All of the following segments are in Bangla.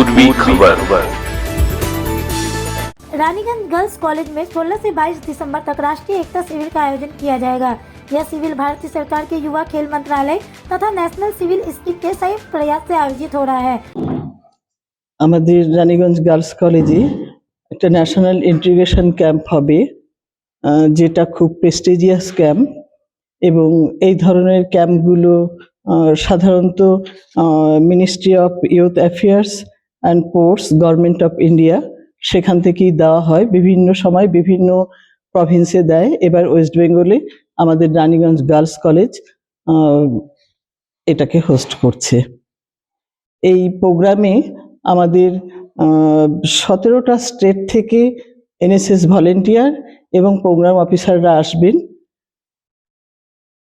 पूर्वी खबर। रानीगंज गर्ल्स कॉलेज में 16 से 22 दिसंबर तक राष्ट्रीय एकता शिविर का आयोजन किया जाएगा। यह शिविर भारतीय सरकार के युवा खेल मंत्रालय तथा नेशनल सिविल स्कीम के संयुक्त प्रयास से आयोजित हो रहा है। আমাদের রানীগঞ্জ গার্লস কলেজে একটা ন্যাশনাল ইন্টিগ্রেশন ক্যাম্প হবে, যেটা খুব প্রেস্টিজিয়াস ক্যাম্প এবং এই ধরনের ক্যাম্পগুলো সাধারণত ministry of youth affairs and sports, government of India সেখান থেকেই দেওয়া হয়। বিভিন্ন সময় বিভিন্ন প্রভিন্সে দেয়। এবার ওয়েস্ট বেঙ্গলে আমাদের রানীগঞ্জ গার্লস কলেজ এটাকে হোস্ট করছে। এই প্রোগ্রামে আমাদের 17টা স্টেট থেকে এনএসএস ভলেন্টিয়ার এবং প্রোগ্রাম অফিসাররা আসবেন।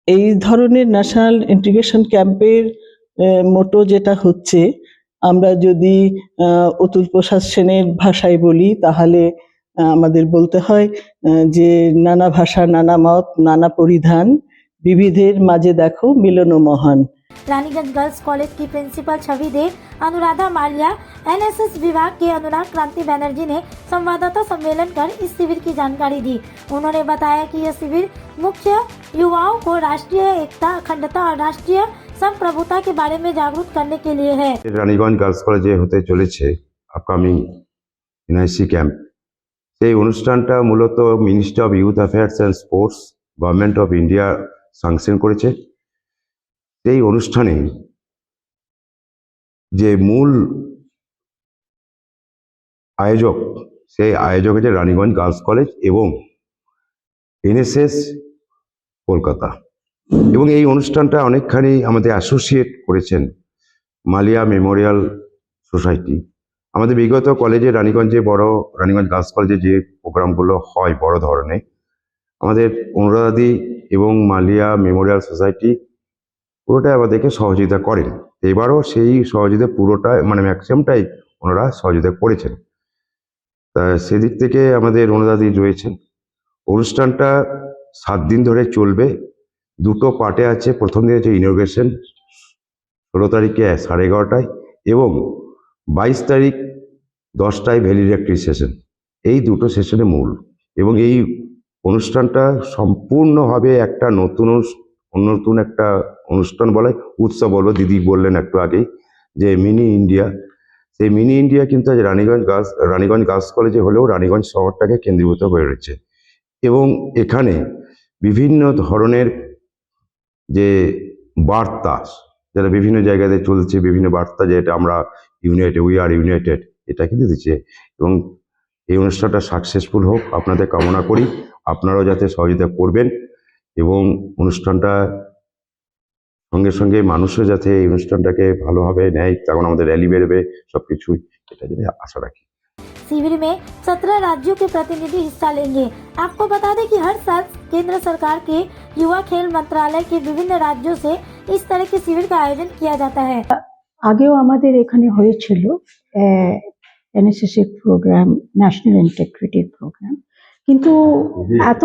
এই ধরনের ন্যাশনাল ইন্টিগ্রেশন ক্যাম্পের মোটো যেটা হচ্ছে, আমরা যদি অতুল প্রসাদ সেনের ভাষায় বলি তাহলে আমাদের বলতে হয় যে নানা ভাষা, নানা মত, নানা পরিধান, বিবিধের মাঝে দেখো মিলন মহান। रानीगंज गर्ल्स कॉलेज की प्रिंसिपल छवि दे, अनुराधा माल्या, एनएसएस विभाग के अनुराग क्रांति बनर्जी ने संवाददाता सम्मेलन कर इस शिविर की जानकारी दी। उन्होंने बताया कि यह शिविर मुख्य युवाओं को राष्ट्रीय एकता, अखंडता और राष्ट्रीय संप्रभुता के बारे में जागरूक करने के लिए है। রানীগঞ্জ গার্লস কলেজে হতে চলেছে আপকামিং এনআইসি ক্যাম্প। সেই অনুষ্ঠানটা মূলত ministry of youth affairs and sports, government of India sanction করেছে। সেই অনুষ্ঠানে যে মূল আয়োজক, সেই আয়োজক হচ্ছে রানীগঞ্জ গার্লস কলেজ এবং এনএসএস কলকাতা। এবং এই অনুষ্ঠানটা অনেকখানি আমাদের অ্যাসোসিয়েট করেছেন মালিয়া মেমোরিয়াল সোসাইটি। আমাদের বিগত কলেজে রানীগঞ্জ গার্লস কলেজে যে প্রোগ্রামগুলো হয় বড় ধরনের, আমাদের অনুরাধাদি এবং মালিয়া মেমোরিয়াল সোসাইটি পুরোটাই আমাদেরকে সহযোগিতা করেন। এবারও সেই সহযোগিতা পুরোটাই ম্যাক্সিমামটাই ওনারা সহযোগিতা করেছেন। তা সেদিক থেকে আমাদের অনুরাধাদি রয়েছেন। অনুষ্ঠানটা 7 দিন ধরে চলবে। 2টো পার্টে আছে। প্রথম দিন হচ্ছে ইনগ্রেশন 16 তারিখে 11:30টায় এবং 22 তারিখ 10টায় ভ্যালিডেক্টরি সেশন। এই 2টো সেশনে মূল। এবং এই অনুষ্ঠানটা সম্পূর্ণ হবে একটা নতুন একটা অনুষ্ঠান বলে উৎসব বলবো। দিদি বললেন একটু আগেই যে মিনি ইন্ডিয়া। সেই মিনি ইন্ডিয়া কিন্তু আজ রানীগঞ্জ গার্লস কলেজে হলেও রানীগঞ্জ শহরটাকে কেন্দ্রীভূত করে রয়েছে। এবং এখানে বিভিন্ন ধরনের যে বার্তা, যারা বিভিন্ন জায়গাতে চলছে, বিভিন্ন বার্তা, যেটা আমরা উই আর ইউনাইটেড, এটা কিন্তু দিচ্ছে। এবং এই অনুষ্ঠানটা সাকসেসফুল হোক আপনাদের কামনা করি। আপনারাও যাতে সহযোগিতা করবেন এবং অনুষ্ঠানটা সঙ্গে সঙ্গে মানুষও যাতে এই অনুষ্ঠানটাকে ভালোভাবে নেয়, তখন আমাদের র্যালি বেরোবে, সবকিছুই এটা যদি আশা রাখি। शिविर में 17 राज्यों के प्रतिनिधि हिस्सा लेंगे। आपको बता दें कि हर साल केंद्र सरकार के युवा खेल मंत्रालय के विभिन्न राज्यों से इस तरह के शिविर का आयोजन किया जाता है। আগেও আমাদের এখানে হয়েছিল NSS programme, national integrity programme, কিন্তু এত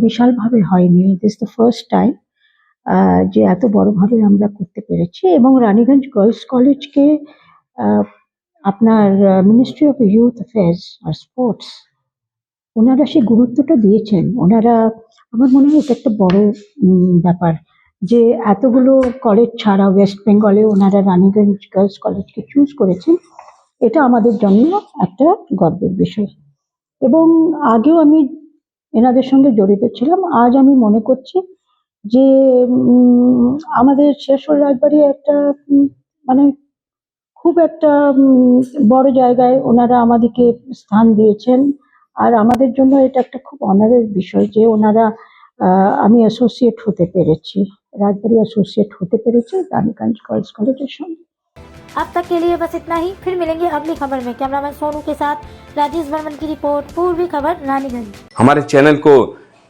বিশালভাবে হয়নি। দিস দ্য ফার্স্ট টাইম যে এত বড়ভাবে আমরা করতে পেরেছি। এবং রানীগঞ্জ গার্লস কলেজকে আপনার মিনিস্ট্রি অফ ইউথ অ্যাফেয়ার্স আর স্পোর্টস ওনারা সেই গুরুত্বটা দিয়েছেন। ওনারা, আমার মনে হয় এটা একটা বড় ব্যাপার যে এতগুলো কলেজ ছাড়া ওয়েস্ট বেঙ্গলে ওনারা রানীগঞ্জ গার্লস কলেজকে চুজ করেছেন। এটা আমাদের জন্য একটা গর্বের বিষয়। এবং আগেও আমি এনাদের সঙ্গে জড়িত ছিলাম। আজ আমি মনে করছি যে আমাদের শেরশোল রাজবাড়ি একটা খুব একটা বড় জায়গায় ওনারা আমাদেরকে স্থান দিয়েছেন। আর আমাদের জন্য এটা একটা খুব অনারের বিষয় যে ওনারা আমি অ্যাসোসিয়েট হতে পেরেছি, রাজবাড়ি অ্যাসোসিয়েট হতে পেরেছি রানীগঞ্জ গার্লস কলেজের সঙ্গে। अब तक के लिए बस इतना ही। फिर मिलेंगे अगली खबर में। कैमरामैन सोनू के साथ राजेश बर्मन की रिपोर्ट, पूर्वी खबर, रानीगंज। हमारे चैनल को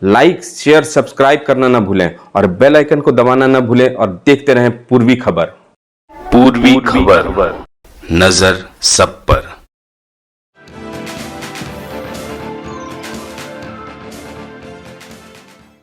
लाइक, शेयर, सब्सक्राइब करना ना भूलें और बेल आइकन को दबाना ना भूलें और देखते रहें पूर्वी खबर। पूर्वी खबर, नजर सब पर।